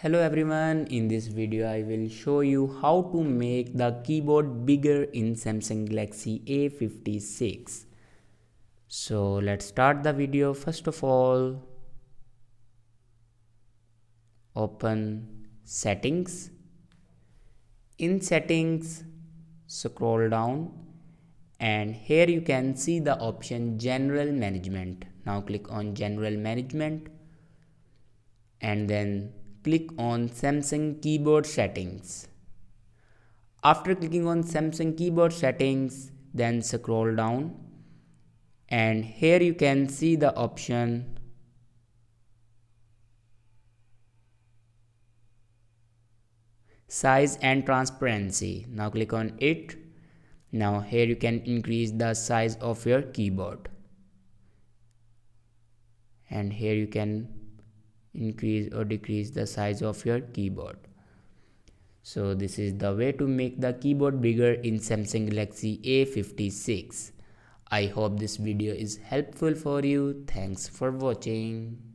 Hello everyone, in this video I will show you how to make the keyboard bigger in Samsung Galaxy A56. So let's start the video. First of all, open settings. In settings, scroll down and here you can see the option general management. Now click on general management and then click on Samsung keyboard settings. After clicking on Samsung keyboard settings, then scroll down and here you can see the option size and transparency. Now click on it. Now here you can increase the size of your keyboard and here you can increase or decrease the size of your keyboard. So this is the way to make the keyboard bigger in Samsung Galaxy A56. I hope this video is helpful for you. Thanks for watching.